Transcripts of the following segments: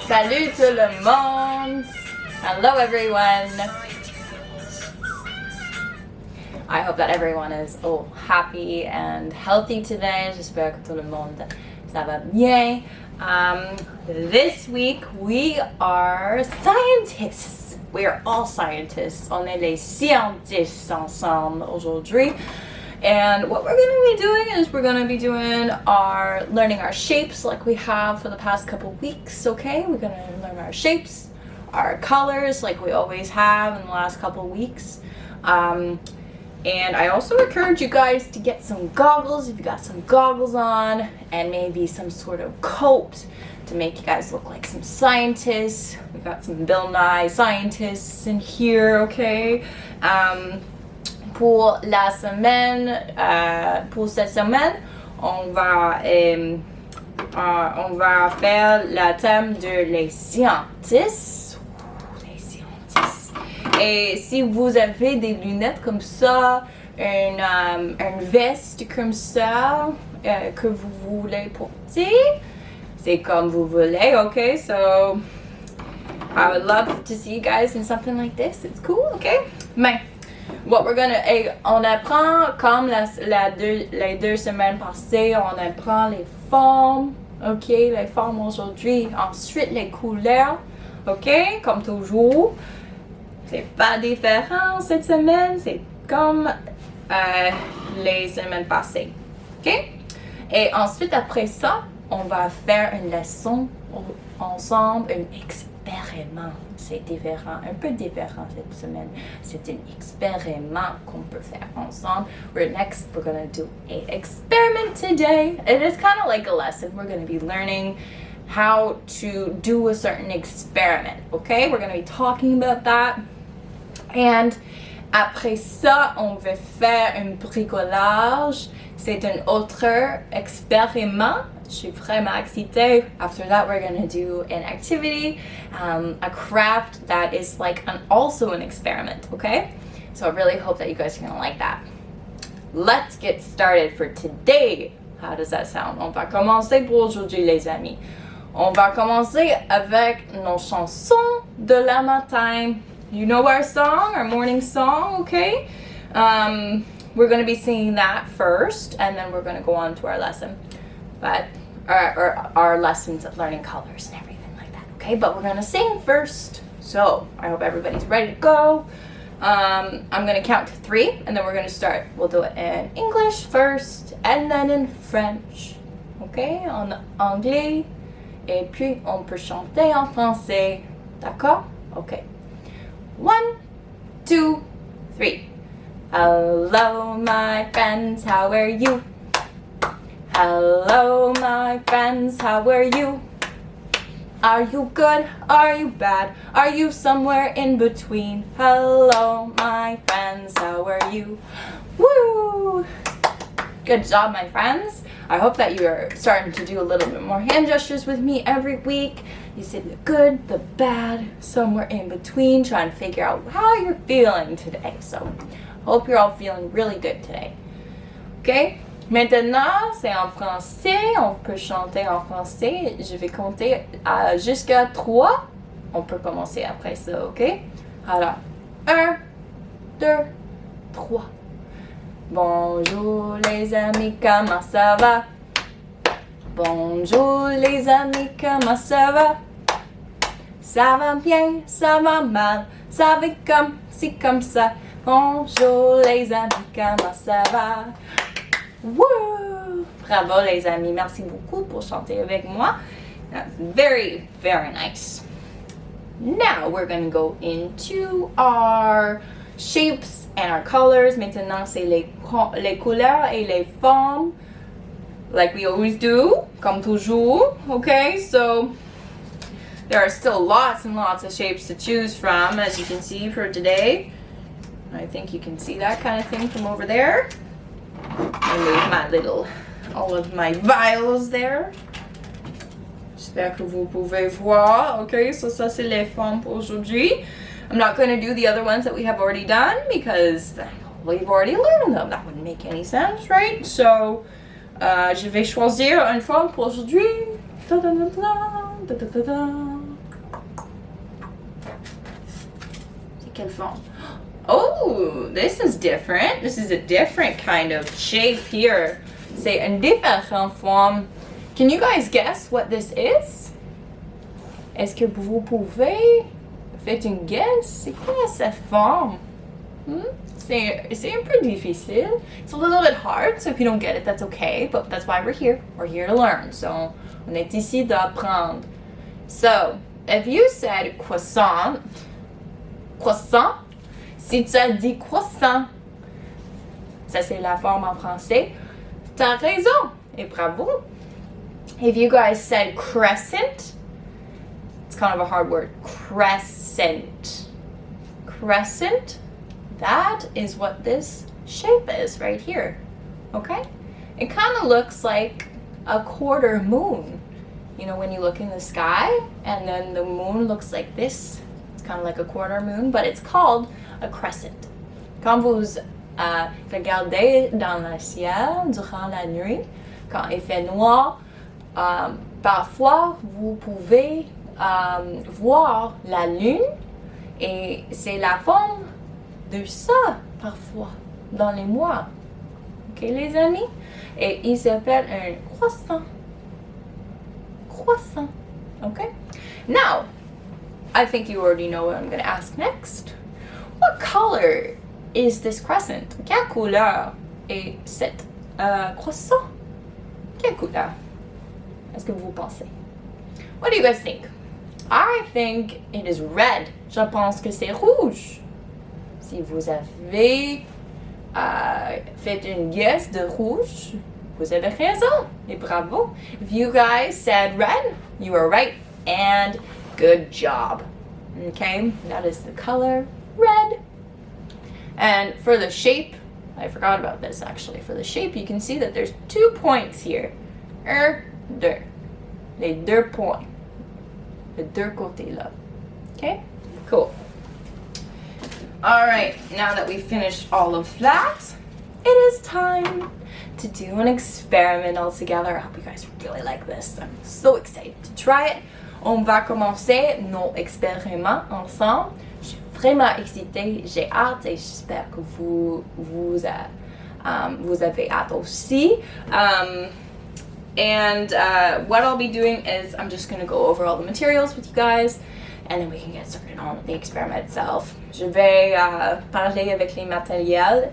Salut tout le monde! Hello everyone! I hope that everyone is happy and healthy today. J'espère que tout le monde ça va bien. This week we are scientists. We are all scientists. On est les scientists ensemble aujourd'hui. And what we're going to be doing is we're going to be learning our shapes like we have for the past couple weeks, okay? We're going to learn our shapes, our colors like we always have in the last couple weeks. And I also encourage you guys to get some goggles if you got some goggles on, and maybe some sort of coat to make you guys look like some scientists. We got some Bill Nye scientists in here, okay? Pour cette semaine, on va faire le thème de les scientistes. Les scientistes. Et si vous avez des lunettes comme ça, une veste comme ça que vous voulez porter, c'est comme vous voulez, okay? So I would love to see you guys in something like this. It's cool, okay? Mais what we're gonna, on apprend comme les deux semaines passées, on apprend les formes, ok, les formes aujourd'hui, ensuite les couleurs, ok, comme toujours. C'est pas différent cette semaine, c'est comme les semaines passées, ok. Et ensuite après ça, on va faire une leçon ensemble, un expériment. C'est différent, un peu différent cette semaine. C'est un expériment qu'on peut faire ensemble. We're going to do an experiment today. It is kind of like a lesson. We're going to be learning how to do a certain experiment, okay? We're going to be talking about that. And après ça, on va faire un bricolage. C'est un autre expériment. Je suis vraiment excitée. After that, we're going to do an activity, a craft that is like also an experiment, okay? So I really hope that you guys are going to like that. Let's get started for today. How does that sound? On va commencer pour aujourd'hui, les amis. On va commencer avec nos chansons de la matin. You know our song, our morning song, okay? We're going to be singing that first, and then we're going to go on to our lesson. But our lessons of learning colors and everything like that, okay? But we're gonna sing first, so I hope everybody's ready to go. I'm gonna count to 3, and then we're gonna start. We'll do it in English first, and then in French, okay? En anglais, et puis on peut chanter en français, d'accord? Okay. 1, 2, 3. Hello, my friends, how are you? Hello, my friends, how are you? Are you good? Are you bad? Are you somewhere in between? Hello, my friends, how are you? Woo! Good job, my friends. I hope that you are starting to do a little bit more hand gestures with me every week. You say the good, the bad, somewhere in between, trying to figure out how you're feeling today. So, hope you're all feeling really good today. Okay? Maintenant, c'est en français. On peut chanter en français. Je vais compter jusqu'à 3. On peut commencer après ça, ok? Alors, 1, 2, 3. Bonjour les amis, comment ça va? Bonjour les amis, comment ça va? Ça va bien, ça va mal, ça va comme si comme ça. Bonjour les amis, comment ça va? Woo! Bravo les amis, merci beaucoup pour chanter avec moi. That's very, very nice. Now we're going to go into our shapes and our colors. Maintenant c'est les couleurs et les formes, like we always do, comme toujours. Okay, so there are still lots and lots of shapes to choose from, as you can see for today. I think you can see that kind of thing from over there. I made all of my vials there. J'espère que vous pouvez voir. Okay, so ça c'est les formes pour aujourd'hui. I'm not going to do the other ones that we have already done because we've already learned them. That wouldn't make any sense, right? So, je vais choisir une forme pour aujourd'hui. quelle forme? Oh, this is different. This is a different kind of shape here. C'est une différente forme. Can you guys guess what this is? Est-ce que vous pouvez faire une guess? C'est quoi cette forme? C'est un peu difficile. It's a little bit hard, so if you don't get it, that's okay. But that's why we're here. We're here to learn. So, on est ici d'apprendre. So, if you said croissant, si tu as dit croissant, ça c'est la forme en français, t'as raison, et bravo. If you guys said crescent, it's kind of a hard word, crescent, that is what this shape is right here, okay? It kind of looks like a quarter moon. You know, when you look in the sky and then the moon looks like this, it's kind of like a quarter moon, but it's called a crescent. Quand vous regardez dans le ciel durant la nuit, quand il fait noir, parfois vous pouvez voir la lune et c'est la forme de ça parfois dans les mois. Ok les amis? Et il s'appelle un croissant. Okay? Now, I think you already know what I'm going to ask next. What color is this crescent? Quelle couleur est cette croissant? Quelle couleur? Est-ce que vous pensez? What do you guys think? I think it is red. Je pense que c'est rouge. Si vous avez fait une guess de rouge, vous avez raison, et bravo. If you guys said red, you are right, and good job. Okay, that is the color red. And for the shape, I forgot about this actually. For the shape, you can see that there's 2 points here. Deux. Les 2 points. Les 2 côtés là. Okay, cool. All right, now that we've finished all of that, it is time to do an experiment all together. I hope you guys really like this. I'm so excited to try it. On va commencer nos expériments ensemble. Je suis vraiment excitée, j'ai hâte et j'espère que vous avez hâte aussi. What I'll be doing is I'm just going to go over all the materials with you guys and then we can get started on the experiment itself. Je vais parler avec les matériels,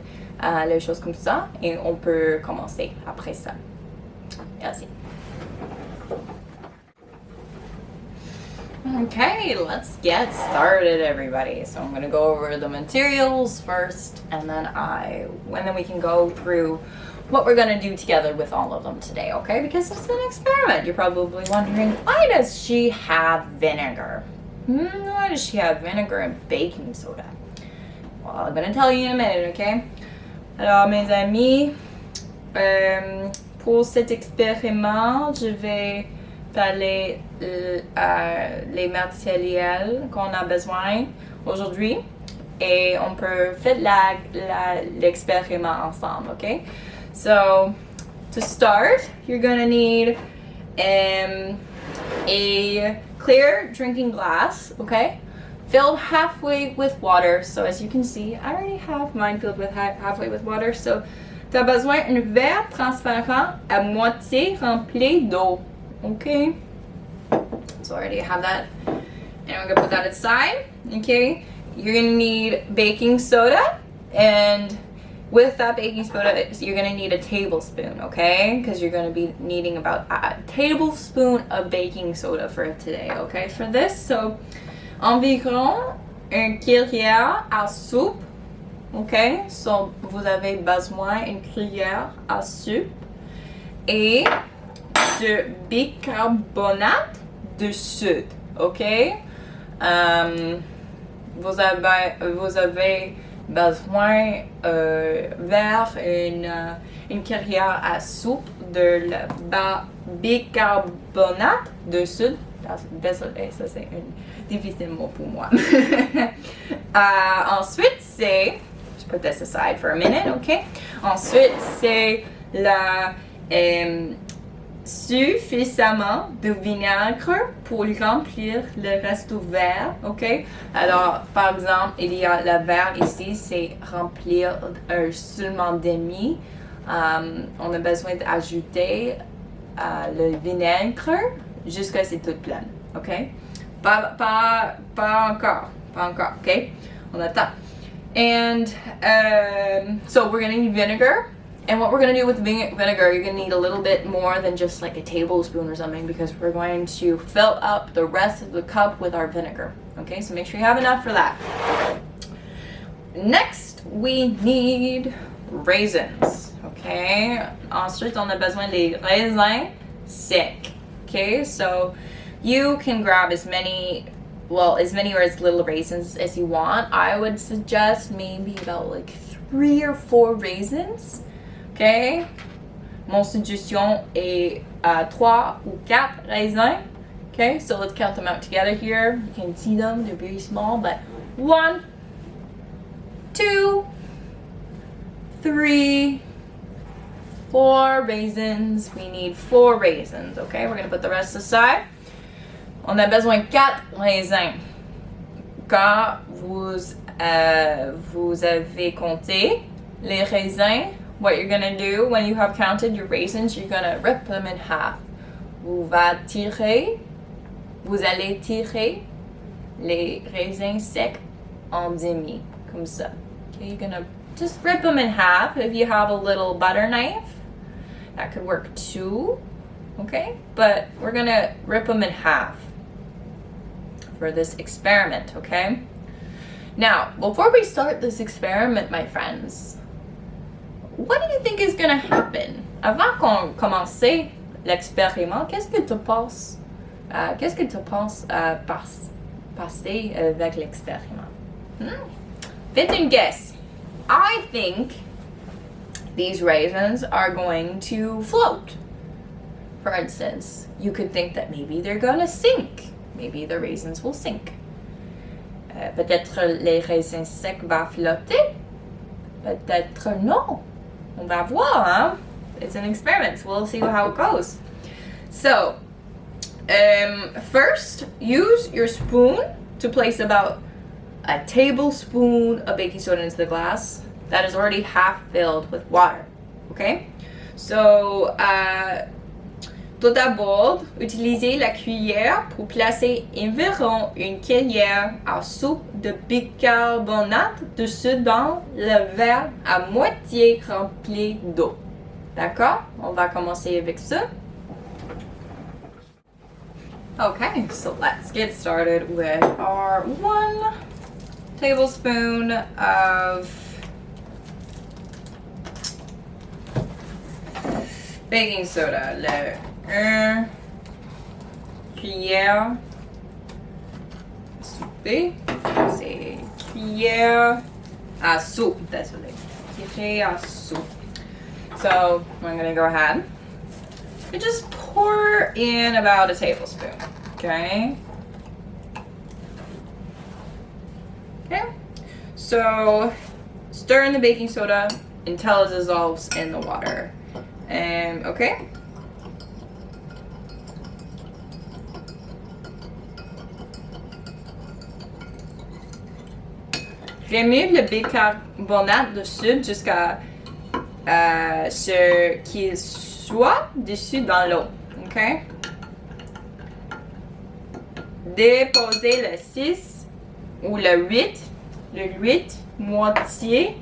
les choses comme ça, et on peut commencer après ça. Merci. Okay, let's get started, everybody. So I'm going to go over the materials first, and then we can go through what we're going to do together with all of them today, okay? Because it's an experiment. You're probably wondering, why does she have vinegar? Why does she have vinegar and baking soda? Well, I'm going to tell you in a minute, okay? Alors, mes amis, pour cet expériment, je vais parler les matériels qu'on a besoin aujourd'hui et on peut faire l'expériment ensemble, okay? So, to start, you're going to need a clear drinking glass, okay? Filled halfway with water. So as you can see, I already have mine filled with halfway with water. So, tu as besoin d'un verre transparent à moitié rempli d'eau, okay? So I already have that. And I'm gonna put that aside, okay? You're gonna need baking soda, and with that baking soda, you're gonna need a tablespoon, okay? Because you're gonna be needing about a tablespoon of baking soda for today, okay? For this, so environ une cuillère à soupe, okay? So vous avez besoin d'une cuillère à soupe et de bicarbonate de soude, okay? Vous avez besoin vers une cuillère à soupe de bicarbonate de soude. Désolé, ça c'est un difficile mot pour moi. Ensuite, c'est... Je put this aside for a minute, okay? Ensuite, c'est la suffisamment de vinaigre pour remplir le reste du verre, ok? Alors, par exemple, il y a le verre ici, c'est remplir seulement demi. On a besoin d'ajouter le vinaigre jusqu'à c'est tout plein, ok? Pas encore, ok? On attend. And so we're gonna need vinegar. And what we're going to do with vinegar, you're going to need a little bit more than just like a tablespoon or something, because we're going to fill up the rest of the cup with our vinegar. Okay, so make sure you have enough for that. Next, we need raisins. Okay, ensuite on a besoin des raisins secs. Okay, so you can grab as many or as little raisins as you want. I would suggest maybe about like 3 or 4 raisins. Okay, mon suggestion est 3 ou 4 raisins. Okay, so let's count them out together here. You can see them, they're very small, but 1, 2, 3, 4 raisins. We need 4 raisins. Okay, we're gonna put the rest aside. On a besoin de 4 raisins. Quand vous avez compté les raisins, what you're gonna do when you have counted your raisins, you're gonna rip them in half. Vous allez tirer les raisins secs en demi, comme ça. Okay, you're gonna just rip them in half. If you have a little butter knife, that could work too. Okay, but we're gonna rip them in half for this experiment. Okay. Now, before we start this experiment, my friends, what do you think is going to happen? Avant qu'on commence l'expériment, qu'est-ce que tu penses? Qu'est-ce que tu penses passer avec l'expériment? Faites une guess. I think these raisins are going to float. For instance, you could think that maybe they're going to sink. Maybe the raisins will sink. Peut-être les raisins secs vont flotter. Peut-être non. On va voir, hein? It's an experiment, so we'll see how it goes. So, first, use your spoon to place about a tablespoon of baking soda into the glass that is already half filled with water. Okay? So, tout d'abord, utilisez la cuillère pour placer environ une cuillère à soupe de bicarbonate dessus dans le verre à moitié rempli d'eau. D'accord? On va commencer avec ça. Okay, so let's get started with our 1 tablespoon of baking soda. Le 1 cuillère soupe, c'est cuillère à soupe, désolé, cuillère à soupe. So I'm gonna go ahead and just pour in about a tablespoon, okay? Okay, so stir in the baking soda until it dissolves in the water. Okay. Remue le bicarbonate de soude jusqu'à ce qu'il soit dessus dans l'eau. OK? Déposez le 6 ou le 8 moitié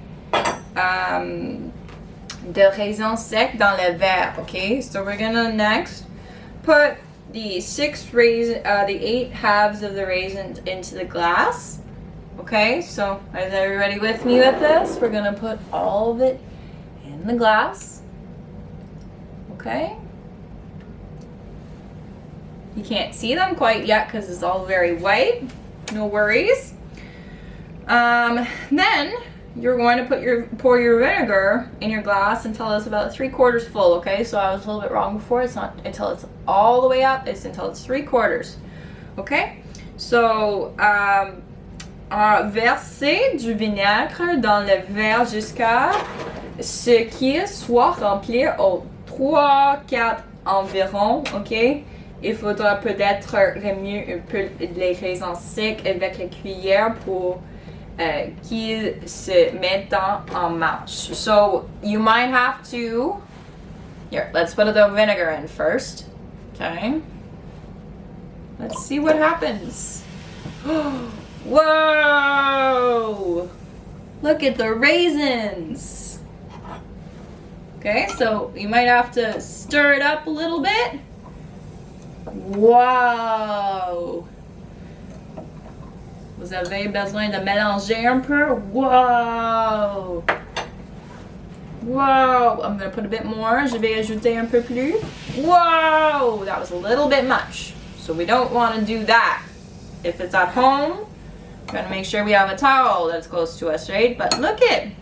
de raisins secs dans le verre. Okay? So we're gonna next put the 8 halves of the raisins into the glass. Okay, so is everybody with me with this? We're gonna put all of it in the glass. Okay. You can't see them quite yet because it's all very white. No worries. Then you're going to pour your vinegar in your glass until it's about 3/4 full. Okay, so I was a little bit wrong before. It's not until it's all the way up. It's until it's 3/4. Okay, so versez du vinaigre dans le verre jusqu'à ce qu'il soit rempli aux 3/4 environ, ok? Il faudra peut-être remuer un peu les raisins secs avec la cuillère pour qu'ils se mettent en marche. So you might have to, here, let's put the vinegar in first, okay? Let's see what happens. Whoa! Look at the raisins. Okay, so you might have to stir it up a little bit. Wow! Vous avez besoin de mélanger un peu. Wow! Wow! I'm gonna put a bit more. Je vais ajouter un peu plus. Wow! That was a little bit much. So we don't want to do that. If it's at home, we're gonna make sure we have a towel that's close to us, right? But look at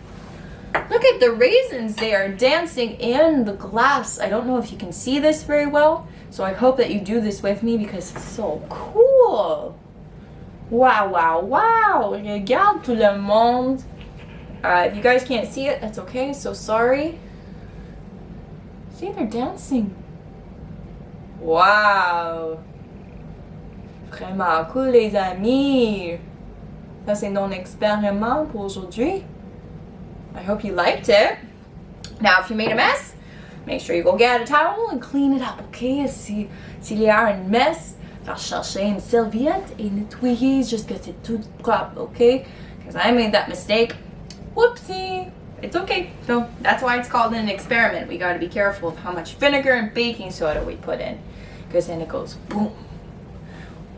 the raisins. They are dancing in the glass. I don't know if you can see this very well, so I hope that you do this with me because it's so cool. Wow, wow, wow. Regarde tout le monde. If you guys can't see it, that's okay. So sorry. See, they're dancing. Wow. Vraiment cool, les amis. Ça, c'est mon expériment pour aujourd'hui. I hope you liked it. Now, if you made a mess, make sure you go get a towel and clean it up, okay? S'il y a une mess, faire chercher une serviette et nettoyer jusqu'à c'est tout propre, okay? Because I made that mistake. Whoopsie! It's okay. So that's why it's called an experiment. We gotta be careful of how much vinegar and baking soda we put in. Because then it goes boom.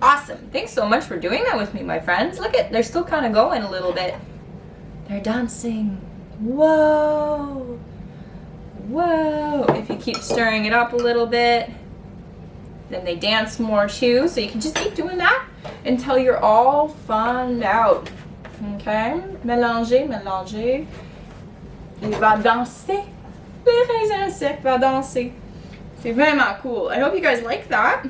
Awesome. Thanks so much for doing that with me, my friends. Look at, they're still kind of going a little bit. They're dancing. Whoa. Whoa. If you keep stirring it up a little bit, then they dance more too. So you can just keep doing that until you're all fun out. Okay? Mélangez, mélangez. Il va danser. Les raisins secs va danser. C'est vraiment cool. I hope you guys like that.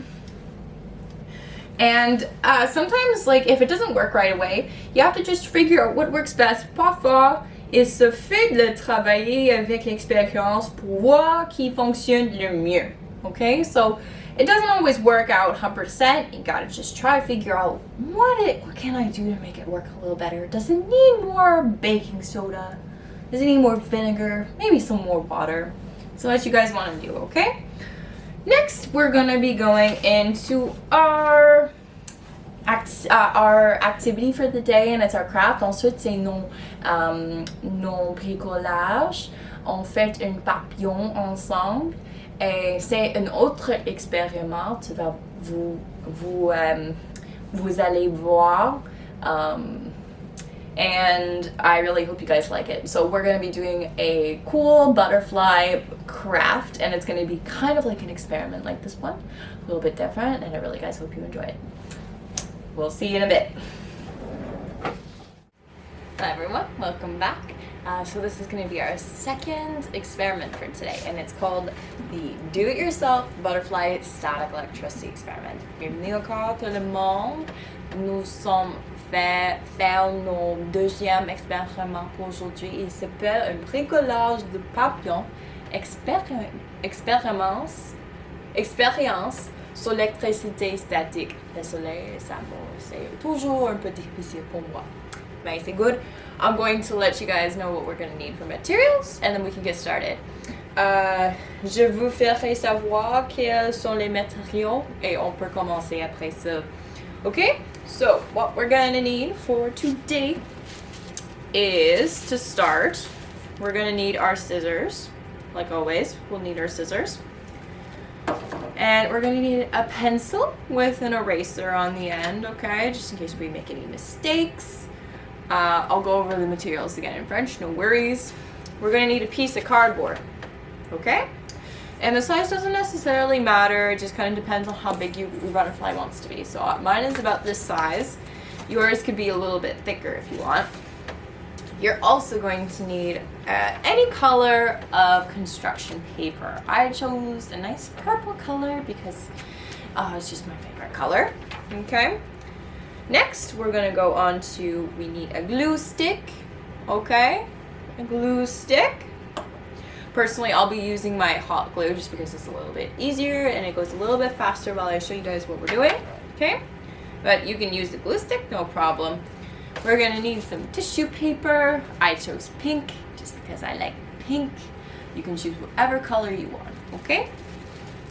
And sometimes, like, if it doesn't work right away, you have to just figure out what works best. Parfois, il se fait de travailler avec l'expérience pour voir qui fonctionne le mieux. Okay? So, it doesn't always work out 100%. You gotta just try to figure out what can I do to make it work a little better. Does it need more baking soda? Does it need more vinegar? Maybe some more water. So what you guys want to do, okay? Next, we're gonna be going into our activity for the day, and it's our craft. Ensuite, c'est nos bricolages. On fait un papillon ensemble. Et c'est un autre expériment. Vous allez voir. And I really hope you guys like it. So we're going to be doing a cool butterfly craft, and it's going to be kind of like an experiment like this one, a little bit different, and I really guys hope you enjoy it. We'll see you in a bit. Hi everyone, welcome back. So this is going to be our second experiment for today, and it's called the Do-It-Yourself Butterfly Static Electricity Experiment. Bienvenue encore tout le monde. Nous sommes faire nos deuxième expériment pour aujourd'hui. Il s'appelle un bricolage de papillons, expérience sur l'électricité statique. Désolé, c'est toujours un peu difficile pour moi. Mais c'est good. I'm going to let you guys know what we're going to need for materials, and then we can get started. Je vous ferai savoir quels sont les matériaux, et on peut commencer après ça. Okay? So, what we're going to need for today is, to start, we're going to need our scissors. Like always, we'll need our scissors. And we're going to need a pencil with an eraser on the end, okay? Just in case we make any mistakes. I'll go over the materials again in French, no worries. We're going to need a piece of cardboard, okay? And the size doesn't necessarily matter, it just kind of depends on how big your butterfly wants to be. So mine is about this size. Yours could be a little bit thicker if you want. You're also going to need any color of construction paper. I chose a nice purple color because it's just my favorite color. Okay. Next, we're going to go on to, we need a glue stick. Okay. A glue stick. Personally, I'll be using my hot glue just because it's a little bit easier and it goes a little bit faster while I show you guys what we're doing, okay? But you can use the glue stick, no problem. We're gonna need some tissue paper. I chose pink just because I like pink. You can choose whatever color you want, okay?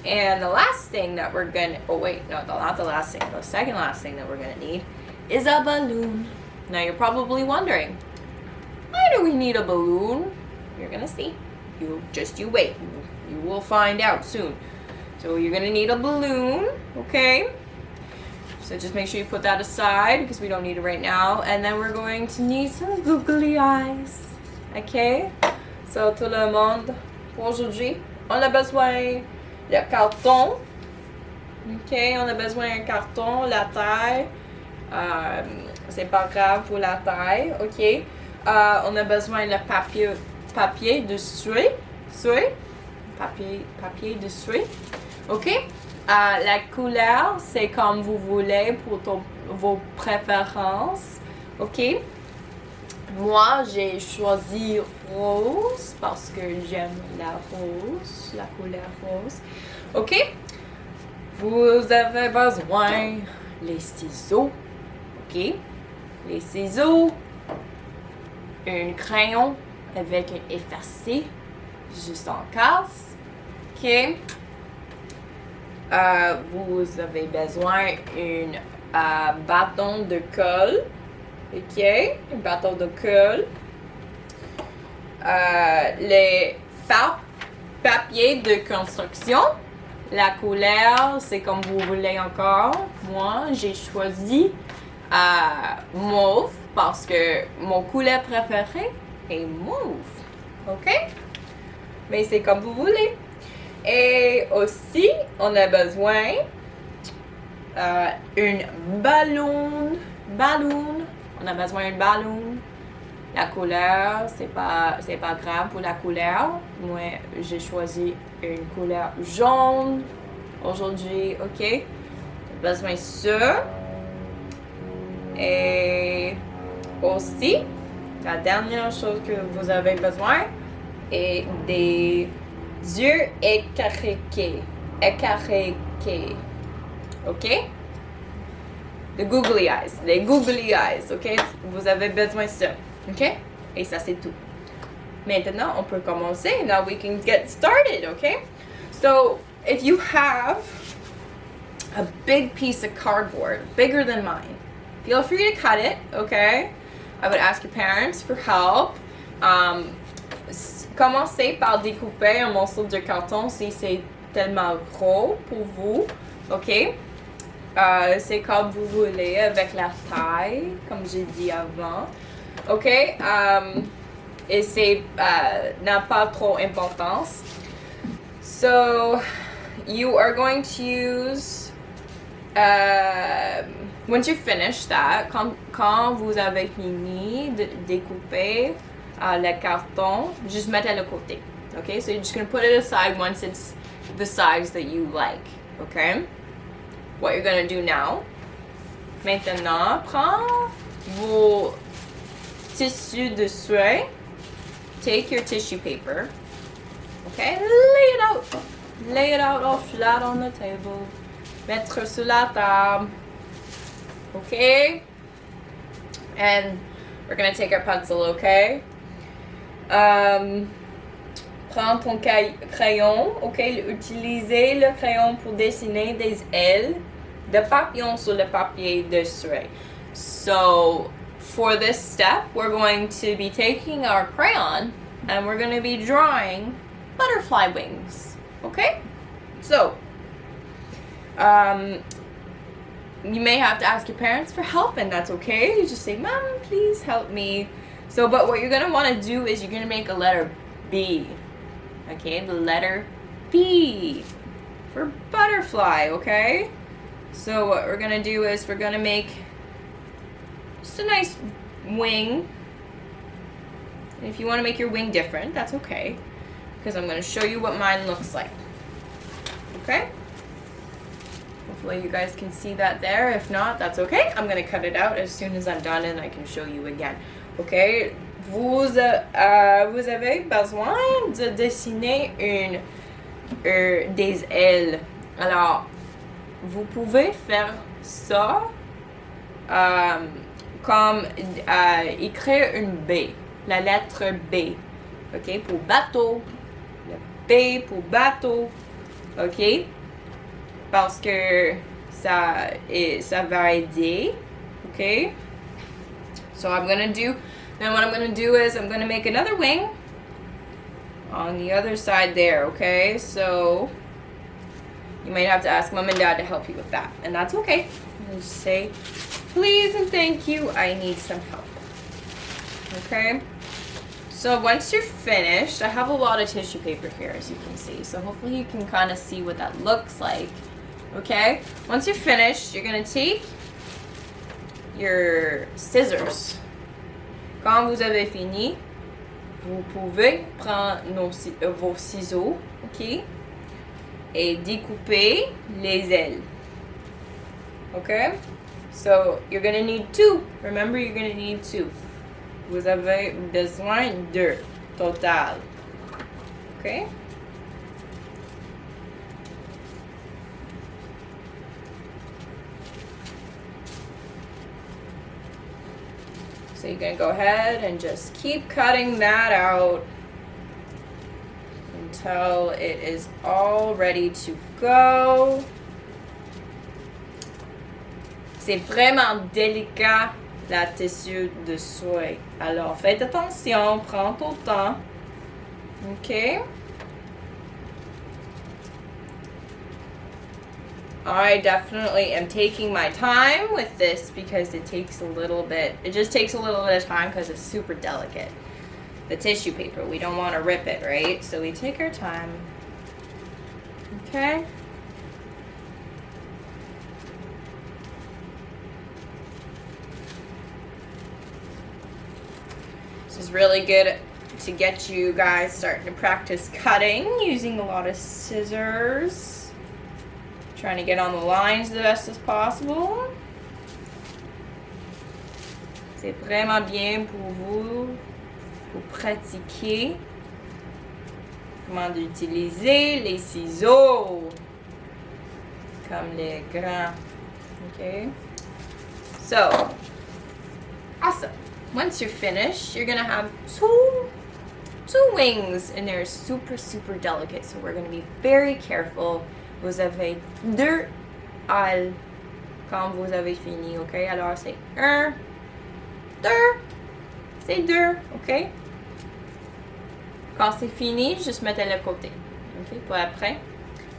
And the last thing that we're gonna, oh wait, no, not the last thing, the second last thing that we're gonna need is a balloon. Now you're probably wondering, why do we need a balloon? You're gonna see. You wait. You will find out soon. So you're gonna need a balloon, okay? So just make sure you put that aside because we don't need it right now. And then we're going to need some googly eyes, okay? So tout le monde, pour aujourd'hui, on a besoin de carton, ok? On a besoin d'un carton, la taille, c'est pas grave pour la taille, ok? On a besoin de papier de papier de suie, ok? La couleur, c'est comme vous voulez pour vos préférences, ok? Moi, j'ai choisi rose parce que j'aime la couleur rose, ok? Vous avez besoin les ciseaux, ok? Les ciseaux, un crayon avec un MFRC juste en casse, ok? Vous avez besoin d'un bâton de colle, ok? Un bâton de colle. Les papiers de construction. La couleur, c'est comme vous voulez encore. Moi, j'ai choisi mauve parce que mon couleur préférée est mauve, ok? Mais c'est comme vous voulez. Et aussi, on a besoin une ballon. On a besoin d'un ballon. La couleur, c'est pas grave pour la couleur. Moi, j'ai choisi une couleur jaune aujourd'hui, ok? J'ai besoin de ça. Et aussi, la dernière chose que vous avez besoin est des yeux écarqués, ok? Les googly eyes, ok? Vous avez besoin de ça, ok? Et ça, c'est tout. Maintenant, on peut commencer. Now we can get started, okay? So, if you have a big piece of cardboard, bigger than mine, feel free to cut it, okay? I would ask your parents for help. Commencez par découper un morceau de carton si c'est tellement gros pour vous, ok? C'est comme vous voulez avec la taille, comme j'ai dit avant, ok? Et c'est n'a pas trop d'importance. So, you are going to use, once you finish that, quand vous avez fini de découper le carton, just mettez le côté. Okay, so you're just going to put it aside once it's the size that you like. Okay? What you're going to do now, maintenant, prends vos tissus de soie. Take your tissue paper. Okay? Lay it out all flat on the table. Mettre sur la table. Okay? And we're going to take our pencil, okay? Prends ton crayon, ok? Utilisez le crayon pour dessiner des ailes de papillon sur le papier de soie. So, for this step, we're going to be taking our crayon and we're going to be drawing butterfly wings, okay? So, you may have to ask your parents for help, and that's okay. You just say, Mom, please help me. So, but what you're going to want to do is you're going to make a letter B. Okay, the letter B for butterfly, okay? So what we're going to do is we're going to make just a nice wing. And if you want to make your wing different, that's okay. Because I'm going to show you what mine looks like. Okay? Hopefully you guys can see that there. If not, that's okay. I'm going to cut it out as soon as I'm done and I can show you again. Okay? vous avez besoin de dessiner des ailes. Alors, vous pouvez faire ça comme écrire une B, la lettre B, ok, pour bateau, le B pour bateau, ok, parce que ça va aider, ok. So what I'm gonna do is I'm gonna make another wing on the other side there, okay? So you might have to ask mom and dad to help you with that, and that's okay. Just say, please and thank you, I need some help. Okay? So once you're finished, I have a lot of tissue paper here, as you can see. So hopefully you can kind of see what that looks like. Okay? Once you're finished, you're going to take your scissors. Quand vous avez fini, vous pouvez prendre vos ciseaux, ok? Et découper les ailes. Okay? So you're going to need 2. Remember, you're going to need 2. Vous avez besoin de total. Okay? So you're going to go ahead and just keep cutting that out until it is all ready to go. C'est vraiment délicat, la tissu de soie. Alors, faites attention, prends ton temps. OK? I definitely am taking my time with this because it just takes a little bit of time because it's super delicate. The tissue paper, we don't want to rip it, right? So we take our time. Okay? This is really good to get you guys starting to practice cutting using a lot of scissors. Trying to get on the lines the best as possible. C'est vraiment bien pour vous, pour pratiquer comment utiliser les ciseaux comme les grands. Okay? So, awesome. Once you're finished, you're gonna have two wings, and they're super, super delicate. So we're gonna be very careful. Vous avez 2 ailes quand vous avez fini, ok? Alors c'est 1, 2, c'est 2, ok? Quand c'est fini, juste mettez le côté, ok? Pour après.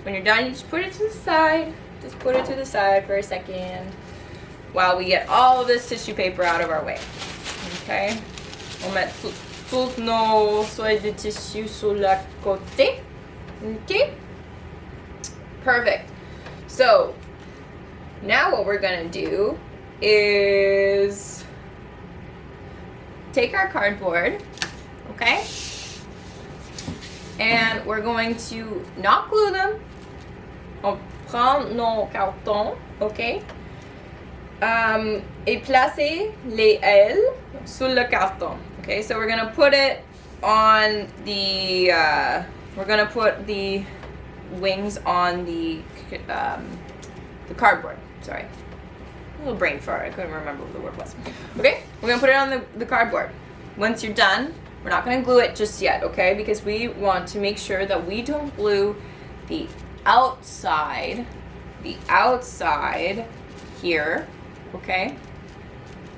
When you're done, you just put it to the side. Just put it to the side for a second while we get all of this tissue paper out of our way, ok? On met toutes nos soies de tissu sur le côté, ok? Perfect. So now what we're gonna do is take our cardboard, okay? And we're going to not glue them. On prend nos cartons, okay? Et placer les ailes sur le carton. Okay, so we're gonna put it on the, we're gonna put the wings on the cardboard. Sorry. A little brain fart. I couldn't remember what the word was. Okay? We're going to put it on the cardboard. Once you're done, we're not going to glue it just yet, okay? Because we want to make sure that we don't glue the outside here, okay,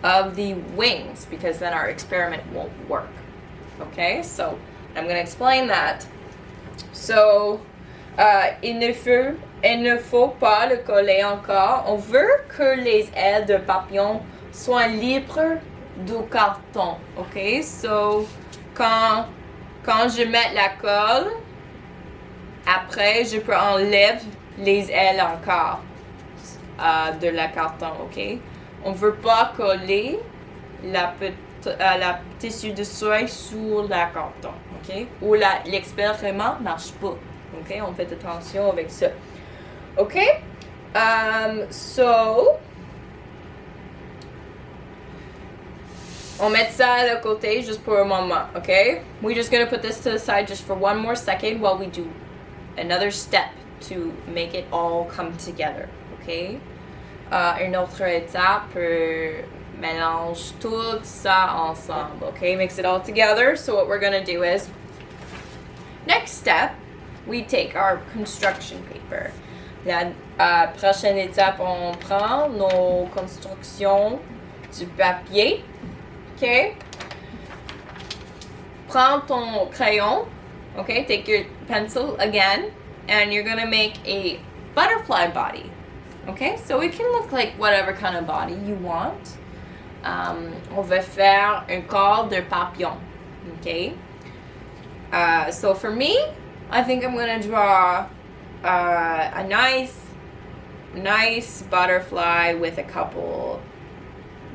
of the wings, because then our experiment won't work. Okay? So, I'm going to explain that. So, il ne faut pas le coller encore. On veut que les ailes de papillon soient libres du carton. OK? So, quand je mets la colle, après, je peux enlever les ailes encore de la carton. OK? On ne veut pas coller la tissu de soie sur la carton. OK? Ou l'expériment ne marche pas. Okay, on fait attention avec ça. Okay, so On met ça à côté juste pour un moment, okay? We're just gonna put this to the side just for one more second while we do another step to make it all come together, okay? Une autre étape, mélange tout ça ensemble, okay? Mix it all together. So what we're gonna do is, next step, we take our construction paper. La prochaine étape, on prend nos constructions du papier. Okay? Prends ton crayon. Okay? Take your pencil again. And you're going to make a butterfly body. Okay? So it can look like whatever kind of body you want. On va faire un corps de papillon. Okay? So for me, I think I'm going to draw a nice butterfly with a couple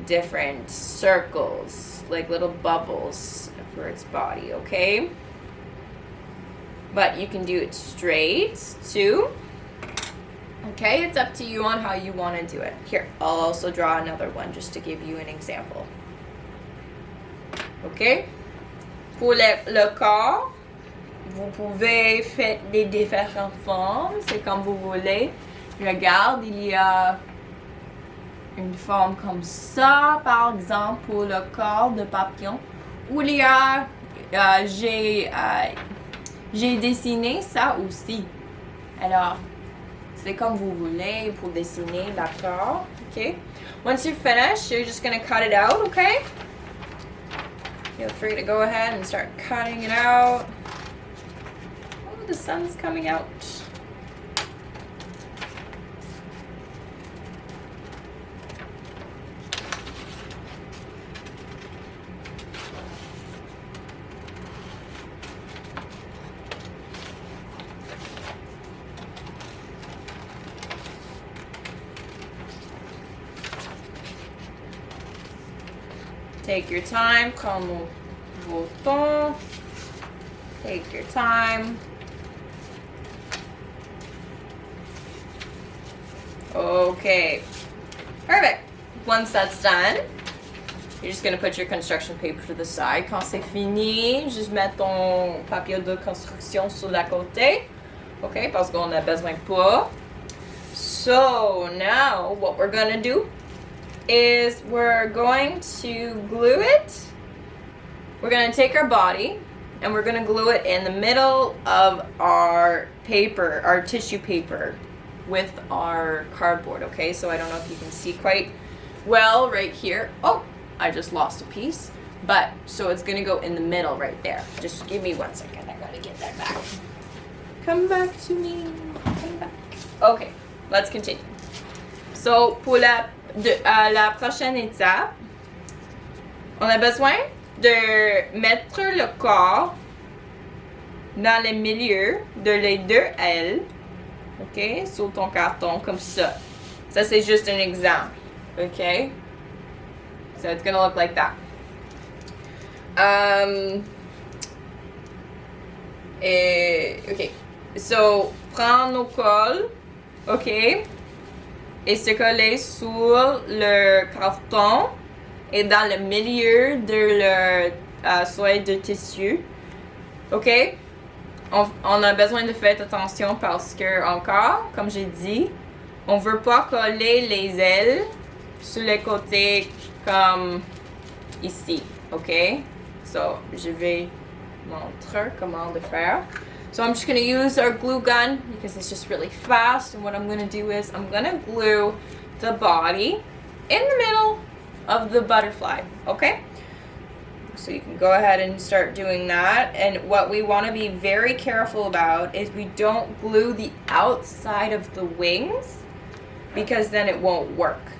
different circles, like little bubbles for its body, okay? But you can do it straight too. Okay, it's up to you on how you want to do it. Here, I'll also draw another one just to give you an example. Okay? Pour le corps, vous pouvez faire des différentes formes, c'est comme vous voulez. Regarde, il y a une forme comme ça, par exemple, pour le corps de papillon. Ou il y a, j'ai dessiné ça aussi. Alors, c'est comme vous voulez pour dessiner, d'accord? Okay. Once you finish, you're just going to cut it out, okay? Feel free to go ahead and start cutting it out. Oh, the sun's coming out. Take your time, prends vos temps. Take your time. Okay, perfect. Once that's done, you're just going to put your construction paper to the side. Quand c'est fini, juste mettre ton papier de construction sur la côté. Okay, parce qu'on a besoin pas. So now what we're going to do is we're going to glue it. We're going to take our body and we're going to glue it in the middle of our paper, our tissue paper with our cardboard, okay? So I don't know if you can see quite well right here. Oh, I just lost a piece. But, so it's going to go in the middle right there. Just give me 1 second. I got to get that back. Come back to me. Come back. Okay, let's continue. So, pour la prochaine étape, on a besoin de mettre le corps dans le milieu de les deux ailes, ok, sur ton carton comme ça. Ça c'est juste un exemple, ok. So it's gonna look like that. Ok. So prends nos cols, ok. Et se coller sur le carton et dans le milieu de leur soie de tissu. OK? On a besoin de faire attention parce que, encore, comme j'ai dit, on ne veut pas coller les ailes sur les côtés comme ici. OK? So, je vais montrer comment le faire. So I'm just going to use our glue gun because it's just really fast. And what I'm going to do is I'm going to glue the body in the middle of the butterfly. Okay? So you can go ahead and start doing that. And what we want to be very careful about is we don't glue the outside of the wings because then it won't work.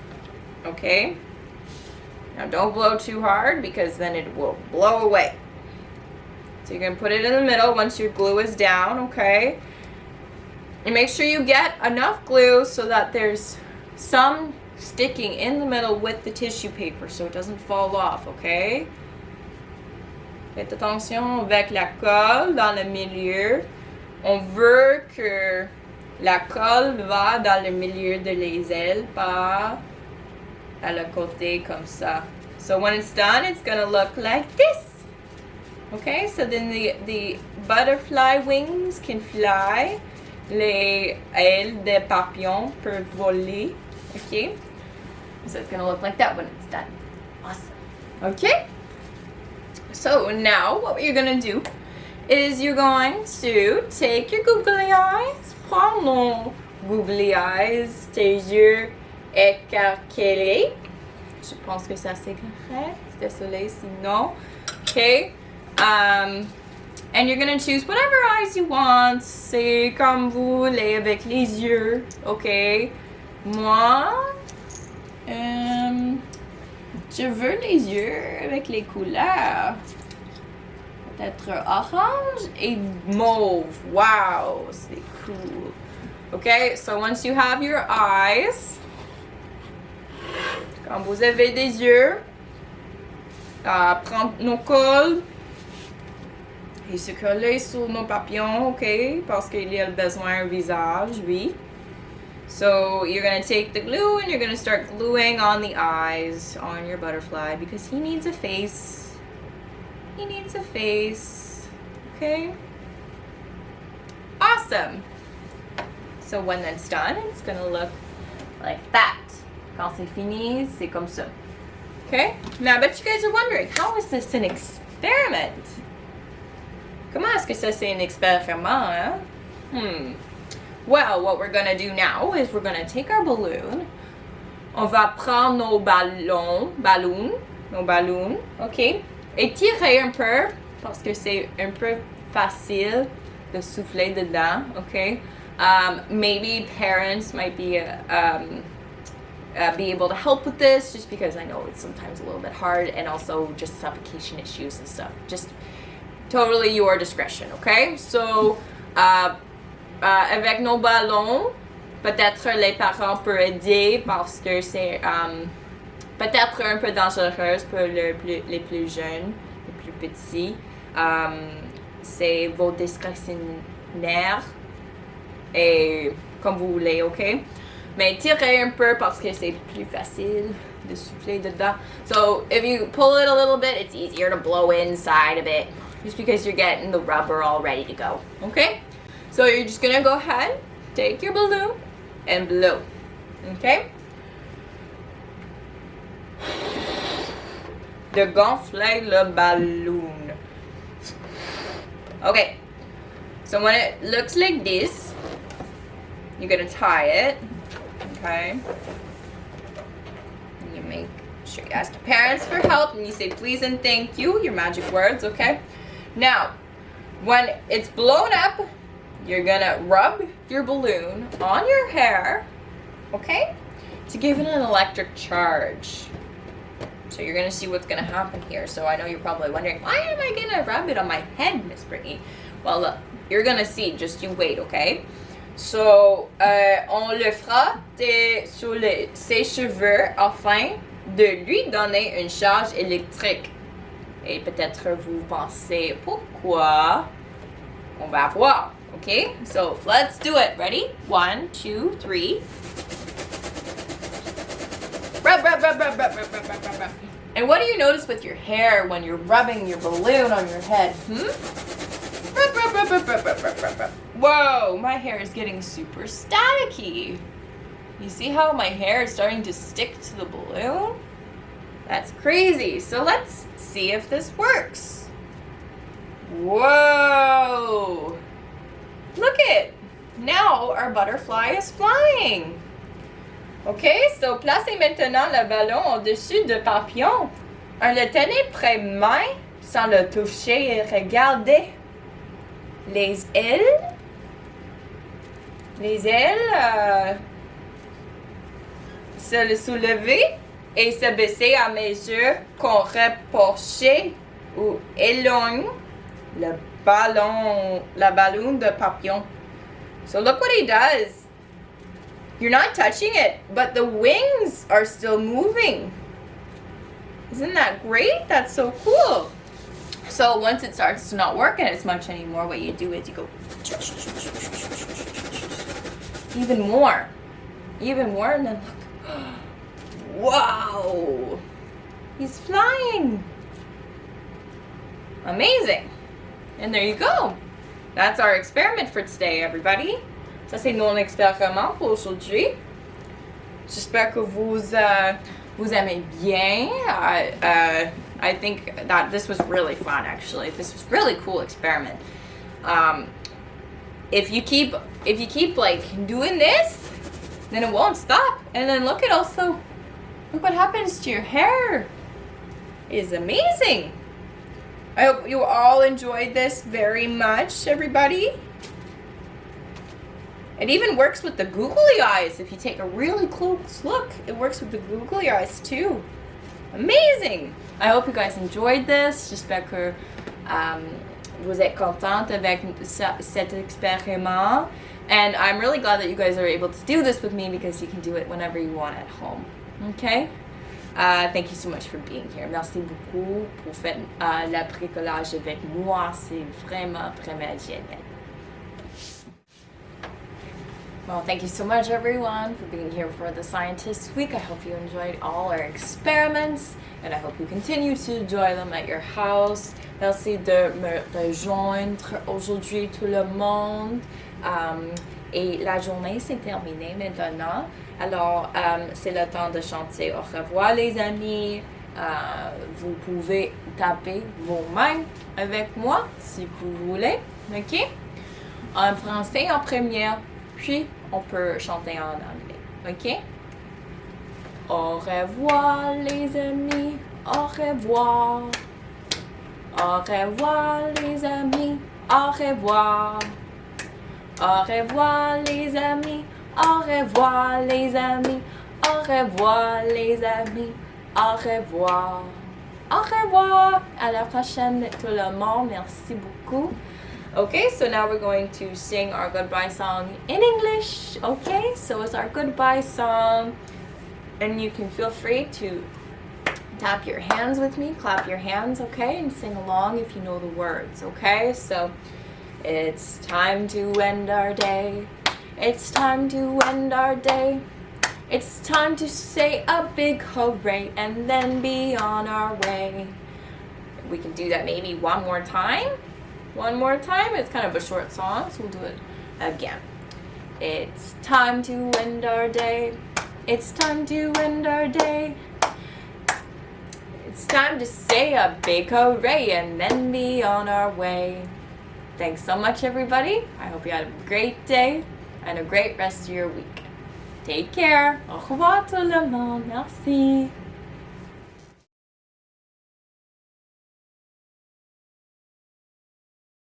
Okay? Now don't blow too hard because then it will blow away. So you're going to put it in the middle once your glue is down, okay? And make sure you get enough glue so that there's some sticking in the middle with the tissue paper so it doesn't fall off, okay? Faites attention avec la colle dans le milieu. On veut que la colle va dans le milieu de les ailes, pas à le côté comme ça. So when it's done, it's gonna look like this. Okay, so then the butterfly wings can fly. Les ailes de papillon peuvent voler. Okay, so it's gonna look like that when it's done. Awesome. Okay, so now what you're gonna do is you're going to take your googly eyes, prends nos googly eyes, tes yeux écarquillés. Je pense que ça c'est correct. Désolé sinon. Okay. And you're gonna choose whatever eyes you want. C'est comme vous voulez avec les yeux. Okay. Moi, je veux les yeux avec les couleurs. Peut-être orange et mauve. Wow, c'est cool. Okay, so once you have your eyes, quand vous avez des yeux, prendre nos cols et se coller sur nos papillons, ok, parce qu'il y a besoin d'un visage, oui. So you're going to take the glue and you're going to start gluing on the eyes on your butterfly because he needs a face. He needs a face. Okay? Awesome. So when that's done, it's going to look like that. Quand c'est fini, c'est comme ça. Okay? Now I bet you guys are wondering, how is this an experiment? Comment est-ce que ça c'est un expériment, hein? Well, what we're going to do now is we're going to take our balloon. On va prendre nos ballons, ok? Et tirer un peu, parce que c'est un peu facile de souffler dedans, ok? Maybe parents might be able to help with this, just because I know it's sometimes a little bit hard, and also just suffocation issues and stuff. Just totally your discretion, okay? So, avec nos ballons, peut-être les parents peuvent aider parce que c'est peut-être un peu dangereux pour les plus jeunes, les plus petits. C'est vos discrétionnaires et comme vous voulez, ok? Mais tirez un peu parce que c'est plus facile de souffler dedans. So if you pull it a little bit, it's easier to blow inside of it just because you're getting the rubber all ready to go, okay? So you're just gonna go ahead, take your balloon, and blow. Okay? De gonfler le ballon. Okay. So when it looks like this, you're gonna tie it. Okay? And you make sure you ask your parents for help and you say please and thank you, your magic words, okay? Now, when it's blown up, you're gonna rub your balloon on your hair, okay? To give it an electric charge. So you're gonna see what's gonna happen here. So I know you're probably wondering, why am I gonna rub it on my head, Miss Brittany? Well, look, you're gonna see, just you wait, okay? So, on le frotte sur ses cheveux afin de lui donner une charge électrique. Et peut-être vous pensez, pourquoi? On va voir. Okay, so let's do it. Ready? 1, 2, 3. Rub, rub, rub, rub, rub, rub, rub, rub, rub, rub. And what do you notice with your hair when you're rubbing your balloon on your head? Rub, rub, rub, rub, rub, rub, rub, rub, rub. Whoa, my hair is getting super staticky. You see how my hair is starting to stick to the balloon? That's crazy. So let's see if this works. Whoa. Look it! Now our butterfly is flying. Okay, so placez maintenant le ballon au-dessus de papillon. Le tenez près main sans le toucher et regardez les ailes. Les ailes se soulever et se baisser à mesure qu'on rapproche ou éloigne le ballon de papillon. So look what he does. You're not touching it, but the wings are still moving. Isn't that great? That's so cool. So once it starts to not work as much anymore, what you do is you go even more, and then look. Wow. He's flying. Amazing. And there you go. That's our experiment for today, everybody. Ça, c'est mon expériment pour aujourd'hui. J'espère que vous aimez bien. I think that this was really fun, actually. This was really cool experiment. If you keep like doing this, then it won't stop. And then look what happens to your hair. It's amazing. I hope you all enjoyed this very much, everybody. It even works with the googly eyes. If you take a really close look, it works with the googly eyes too. Amazing! I hope you guys enjoyed this. J'espère que vous êtes contente avec cet expériment. And I'm really glad that you guys are able to do this with me because you can do it whenever you want at home. Okay? Thank you so much for being here. Merci beaucoup pour faire la bricolage avec moi. C'est vraiment génial. Well, thank you so much, everyone, for being here for the Scientist Week. I hope you enjoyed all our experiments, and I hope you continue to enjoy them at your house. Merci de me rejoindre aujourd'hui, tout le monde. Et la journée s'est terminée maintenant. Alors, c'est le temps de chanter au revoir, les amis. Vous pouvez taper vos mains avec moi, si vous voulez. OK? En français en première. Puis, on peut chanter en anglais, OK? Au revoir, les amis, au revoir. Au revoir, les amis, au revoir. Au revoir, les amis, au revoir, les amis. Au revoir, les amis, au revoir. Au revoir. À la prochaine, tout le monde. Merci beaucoup. Okay, so now we're going to sing our goodbye song in English. Okay, so it's our goodbye song. And you can feel free to tap your hands with me, clap your hands, okay? And sing along if you know the words, okay? So it's time to end our day. It's time to end our day. It's time to say a big hooray and then be on our way. We can do that maybe one more time. One more time. It's kind of a short song, so we'll do it again. It's time to end our day. It's time to end our day. It's time to say a big hooray and then be on our way. Thanks so much, everybody. I hope you had a great day and a great rest of your week. Take care. Au revoir tout le monde. Merci.